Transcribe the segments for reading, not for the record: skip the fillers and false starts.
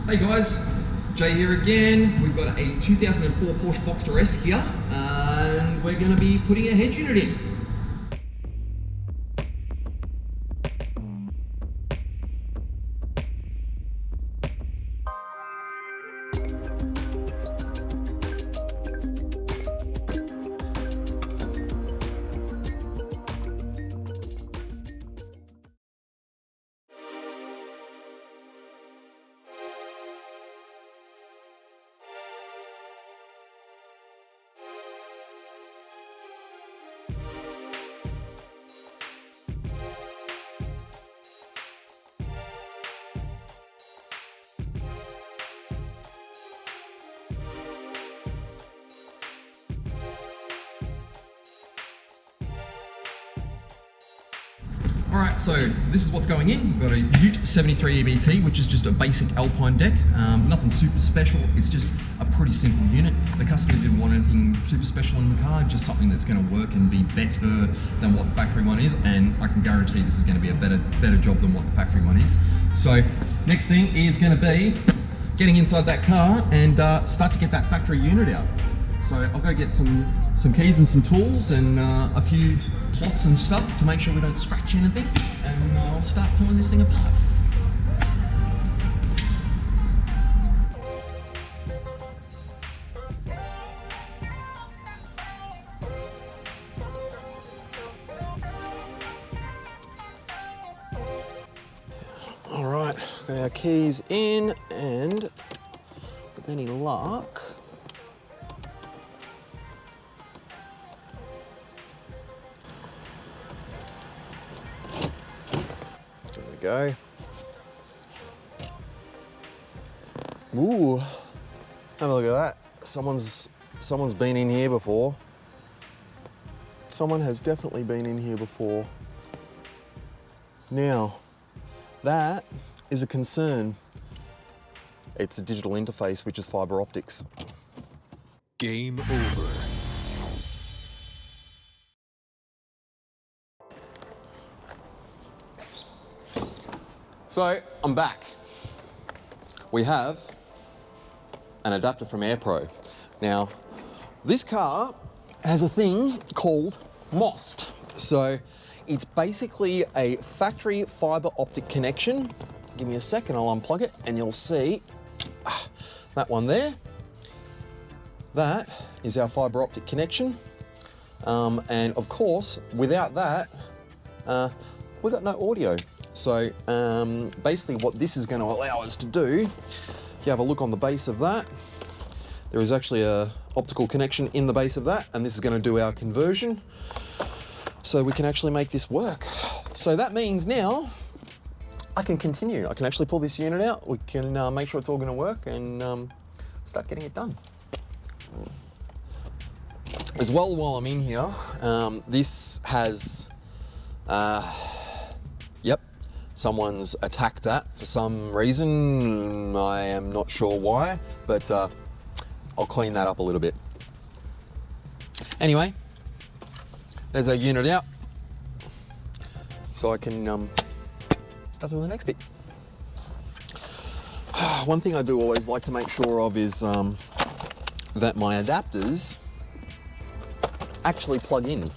Hey guys, Jay here again. We've got a 2004 Porsche Boxter S here, and we're going to be putting a head unit in. Alright, so this is what's going in. We've got a UTE-73EBT, which is just a basic Alpine deck. Nothing super special, it's just a pretty simple unit. The customer didn't want anything super special in the car, just something that's going to work and be better than what the factory one is, and I can guarantee this is going to be a better job than what the factory one is. So, next thing is going to be getting inside that car and start to get that factory unit out. So I'll go get some keys and some tools and a few cloths and stuff to make sure we don't scratch anything, and I'll start pulling this thing apart. All right, got our keys in, and with any luck, go. Ooh, have a look at that. Someone's been in here before. Someone has definitely been in here before. Now, that is a concern. It's a digital interface, which is fibre optics. Game over. So, I'm back. We have an adapter from AirPro. Now, this car has a thing called MOST. So, it's basically a factory fibre optic connection. Give me a second, I'll unplug it, and you'll see that one there. That is our fibre optic connection. And of course, without that, we've got no audio. So basically what this is going to allow us to do, if you have a look on the base of that, there is actually a optical connection in the base of that, and this is going to do our conversion. So we can actually make this work. So that means now I can continue. I can actually pull this unit out, we can make sure it's all going to work, and start getting it done. As well, while I'm in here, this has, yep, someone's attacked that for some reason. I am not sure why, but I'll clean that up a little bit. Anyway, there's our unit out. So I can start doing the next bit. One thing I do always like to make sure of is that my adapters actually plug in.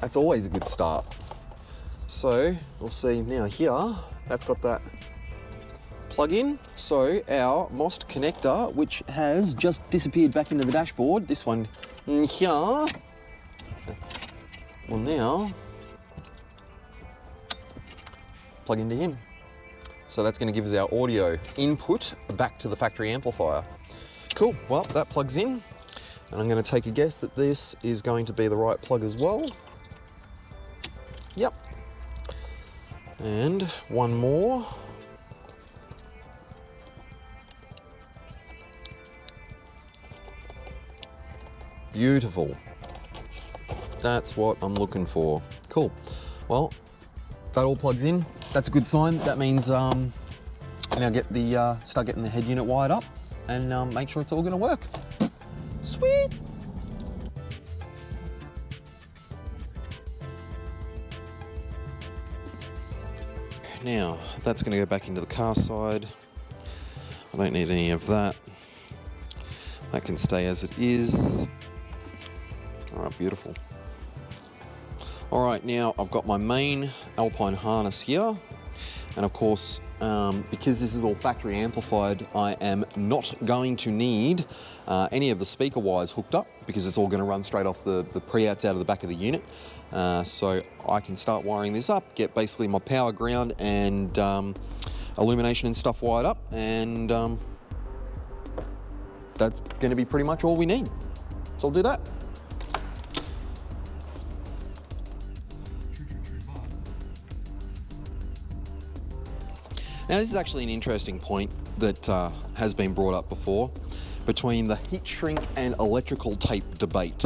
That's always a good start. So we'll see now here, that's got that plug in. So our MOST connector, which has just disappeared back into the dashboard, this one here, will now plug into him. So that's going to give us our audio input back to the factory amplifier. Cool, well, that plugs in. And I'm going to take a guess that this is going to be the right plug as well. Yep. And one more. Beautiful. That's what I'm looking for. Cool. Well, that all plugs in. That's a good sign. That means now start getting the head unit wired up and make sure it's all going to work. Sweet. now that's going to go back into the car side. I don't need any of that. That can stay as it is. All right, beautiful. All right, now I've got my main Alpine harness here. And of course, because this is all factory amplified, I am not going to need any of the speaker wires hooked up because it's all going to run straight off the pre-outs out of the back of the unit. So I can start wiring this up, get basically my power ground and illumination and stuff wired up, and that's going to be pretty much all we need. So I'll do that. Now this is actually an interesting point that has been brought up before between the heat shrink and electrical tape debate.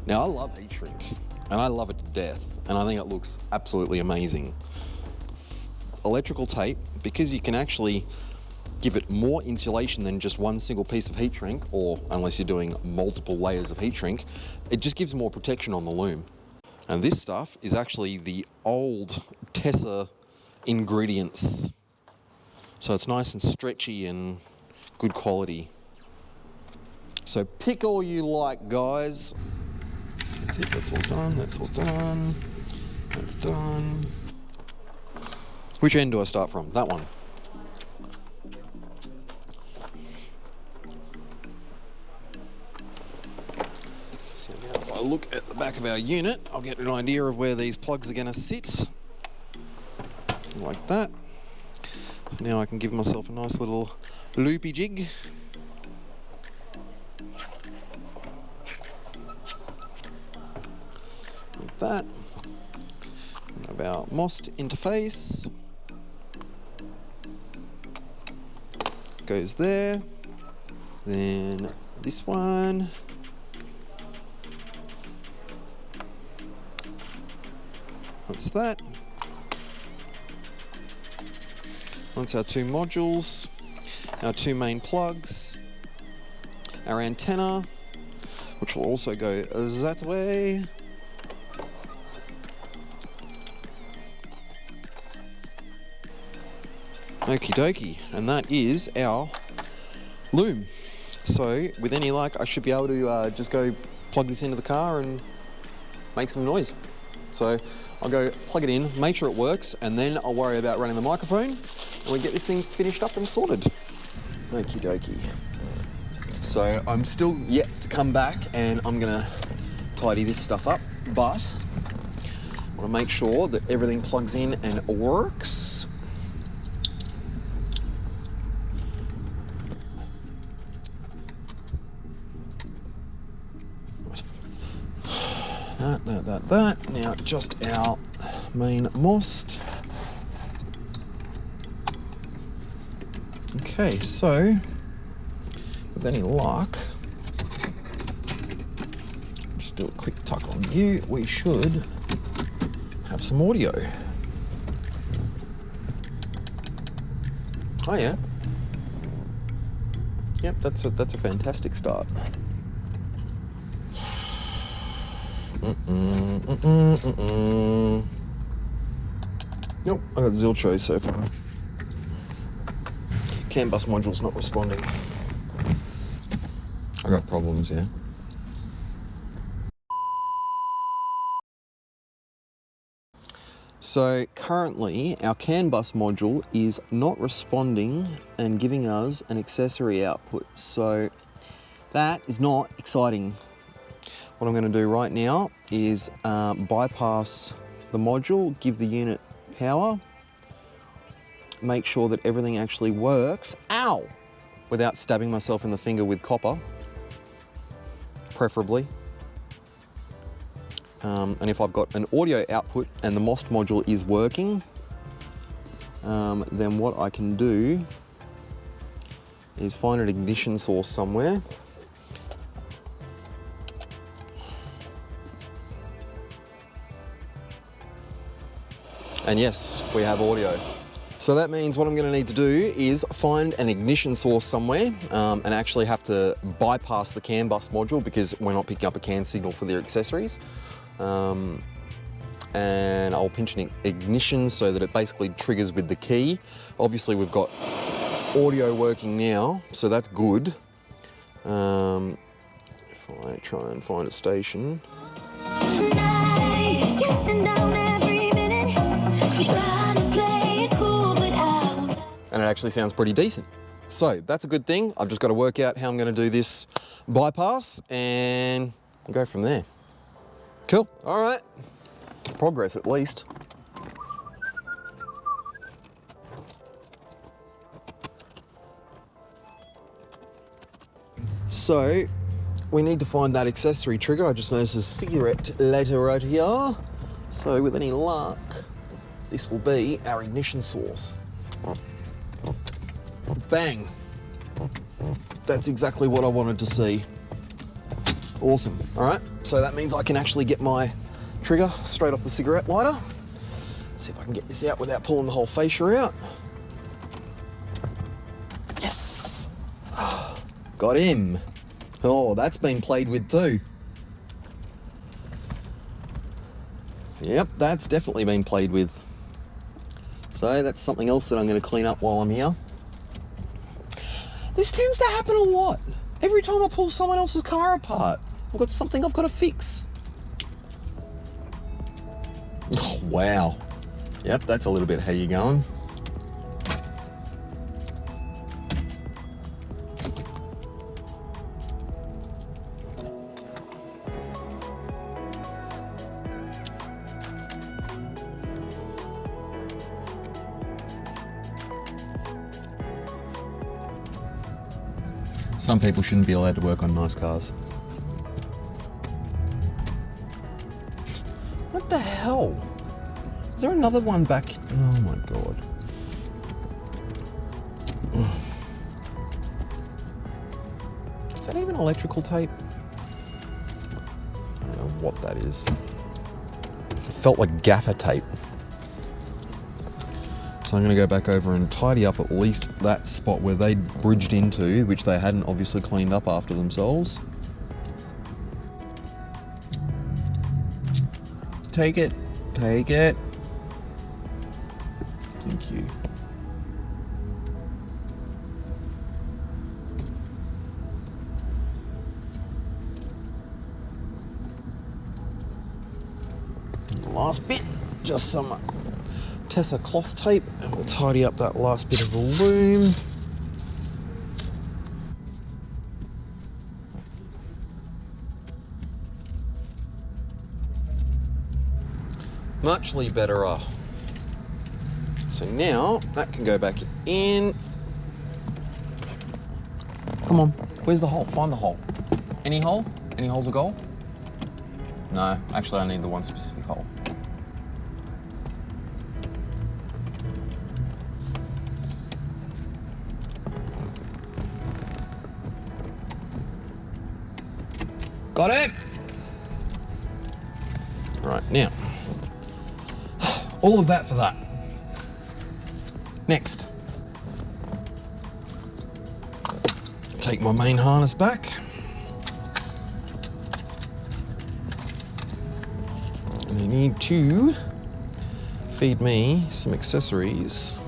Now I love heat shrink and I love it to death and I think it looks absolutely amazing. Electrical tape, because you can actually give it more insulation than just one single piece of heat shrink, or unless you're doing multiple layers of heat shrink, it just gives more protection on the loom. And this stuff is actually the old Tessa ingredients, so it's nice and stretchy and good quality. So pick all you like, guys. That's it, that's all done, that's all done, that's done. Which end do I start from? That one. So now if I look at the back of our unit, I'll get an idea of where these plugs are going to sit. Like that. Now I can give myself a nice little loopy jig. Like that. Grab our MOST interface. Goes there. Then this one. That's that. That's our two modules, our two main plugs, our antenna, which will also go that way. Okie dokie, and that is our loom. So with any luck, I should be able to just go plug this into the car and make some noise. So I'll go plug it in, make sure it works, and then I'll worry about running the microphone, and we get this thing finished up and sorted. Okie dokie. So I'm still yet to come back, and I'm gonna tidy this stuff up, but I want to make sure that everything plugs in and works. That. Now just our main MOST. Okay, so with any luck, just do a quick tuck on you, we should have some audio. Oh yeah. Yep, that's a fantastic start. Nope, I got zilcho so far. CANbus module's not responding. I got problems here. So currently our CANbus module is not responding and giving us an accessory output. So that is not exciting. What I'm going to do right now is bypass the module, give the unit power, make sure that everything actually works, ow, without stabbing myself in the finger with copper, preferably. And if I've got an audio output and the MOST module is working, then what I can do is find an ignition source somewhere. And yes, we have audio. So that means what I'm going to need to do is find an ignition source somewhere and actually have to bypass the CANbus module because we're not picking up a CAN signal for their accessories. and I'll pinch an ignition so that it basically triggers with the key. Obviously we've got audio working now, so that's good. If I try and find a station. And it actually sounds pretty decent. So that's a good thing. I've just got to work out how I'm going to do this bypass and go from there. Cool, all right. It's progress at least. So we need to find that accessory trigger. I just noticed a cigarette lighter right here. So with any luck, this will be our ignition source. Bang. That's exactly what I wanted to see. Awesome. All right, so that means I can actually get my trigger straight off the cigarette lighter. See if I can get this out without pulling the whole fascia out. Yes. Got him. Oh, that's been played with too. Yep, that's definitely been played with. So that's something else that I'm going to clean up while I'm here. This tends to happen a lot. Every time I pull someone else's car apart, I've got something I've got to fix. Oh, wow. Yep, that's a little bit how you going. Some people shouldn't be allowed to work on nice cars. What the hell? Is there another one back? Oh my God. Is that even electrical tape? I don't know what that is. It felt like gaffer tape. So I'm going to go back over and tidy up at least that spot where they bridged into, which they hadn't obviously cleaned up after themselves. Take it, take it. Thank you. And the last bit, just some Tessa cloth tape, and we'll tidy up that last bit of the loom. Muchly better off. So now that can go back in. Come on, where's the hole? Find the hole. Any hole? Any holes of gold? No, actually I need the one specific hole. Got it! Right, now, all of that for that. Next, take my main harness back. And I need to feed me some accessories.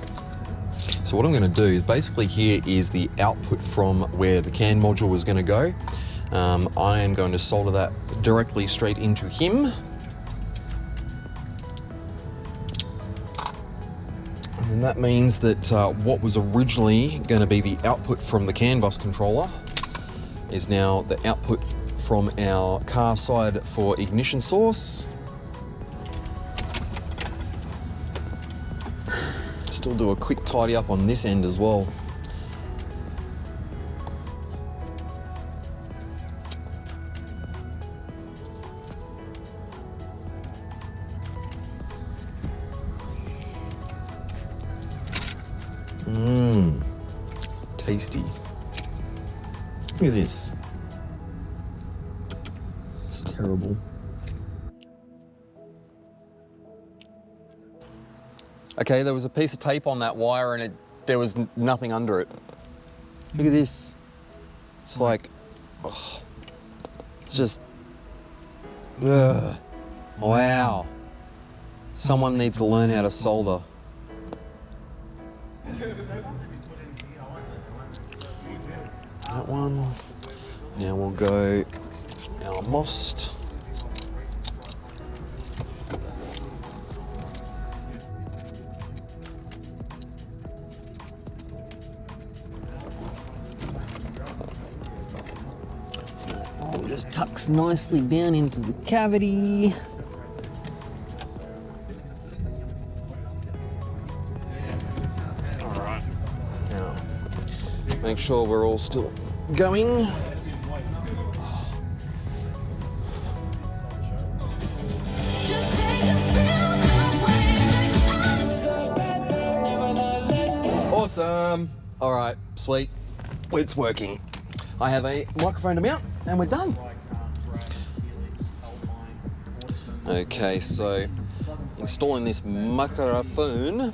So what I'm going to do is basically here is the output from where the CAN module was going to go. I am going to solder that directly straight into him. And that means that what was originally going to be the output from the CANbus controller is now the output from our car side for ignition source. Still do a quick tidy up on this end as well. Tasty. Look at this. It's terrible. Okay, there was a piece of tape on that wire and there was nothing under it. Look at this. It's like, just, wow. Someone needs to learn how to solder. That one. Now we'll go our MOST. All just tucks nicely down into the cavity. Alright. Now, make sure we're all still going. Awesome. All right, sweet. It's working. I have a microphone to mount and we're done. Okay, so installing this microphone.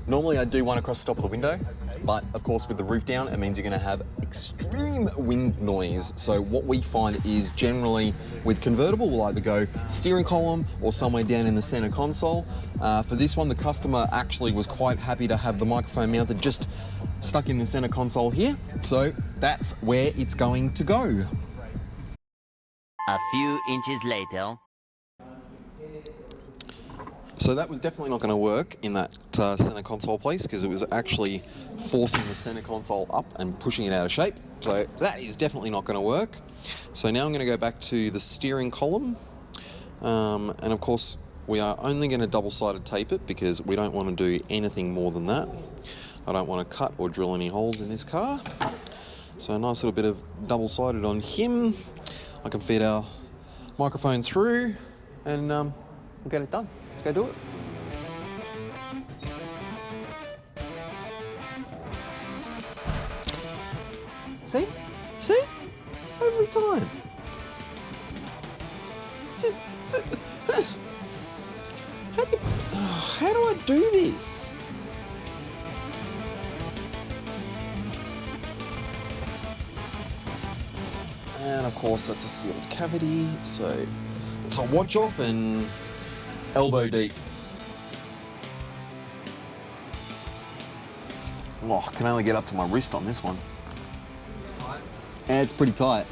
Normally I do one across the top of the window, but of course with the roof down, it means you're gonna have extreme wind noise. So what we find is generally with convertible, we'll either go steering column or somewhere down in the center console. For this one, the customer actually was quite happy to have the microphone mounted just stuck in the center console here. So that's where it's going to go. A few inches later. So that was definitely not going to work in that center console place because it was actually forcing the center console up and pushing it out of shape. So that is definitely not going to work. So now I'm going to go back to the steering column. And of course, we are only going to double-sided tape it because we don't want to do anything more than that. I don't want to cut or drill any holes in this car. So a nice little bit of double-sided on him. I can feed our microphone through and we'll get it done. Let's go do it. See? See? Every time. How do I do this? And of course that's a sealed cavity, so it's a watch off and elbow deep. Oh, I can only get up to my wrist on this one. It's tight. And it's pretty tight.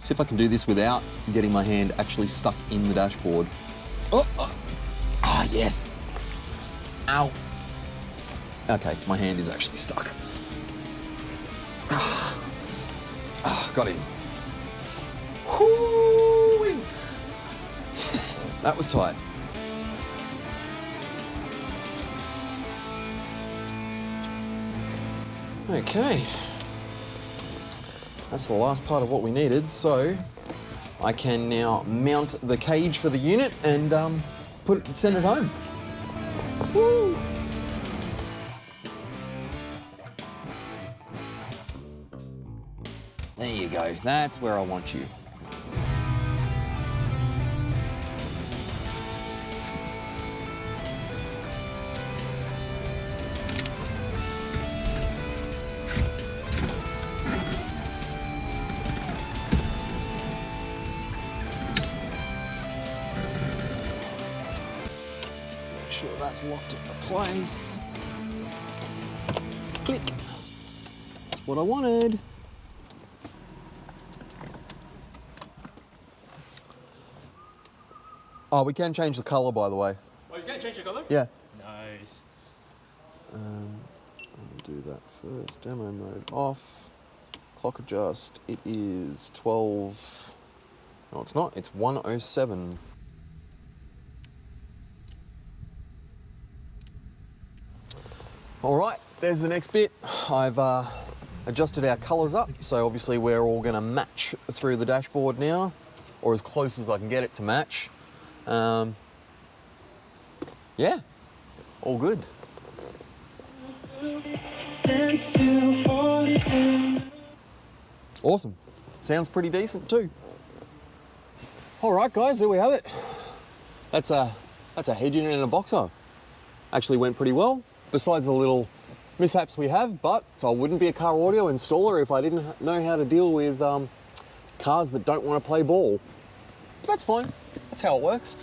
See if I can do this without getting my hand actually stuck in the dashboard. Oh, oh. Ah, yes. Ow. Okay, my hand is actually stuck. Got him. Whoo-wee. That was tight. Okay. That's the last part of what we needed, so I can now mount the cage for the unit and send it home. Woo! There you go, that's where I want you. Make sure that's locked into place. Click. That's what I wanted. Oh, we can change the colour, by the way. Oh, you can change the colour? Yeah. Nice. I'll do that first. Demo mode off. Clock adjust. It is 12. No, it's not. It's 1:07. All right, there's the next bit. I've adjusted our colours up, so obviously we're all going to match through the dashboard now, or as close as I can get it to match. Yeah, all good. Awesome. Sounds pretty decent too. All right, guys, there we have it. That's a head unit and a Boxer. Actually went pretty well, besides the little mishaps we have, but so I wouldn't be a car audio installer if I didn't know how to deal with cars that don't want to play ball. But that's fine. That's how it works.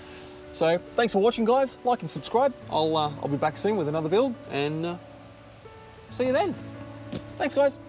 So thanks for watching, guys. Like and subscribe. I'll be back soon with another build, and see you then. Thanks, guys.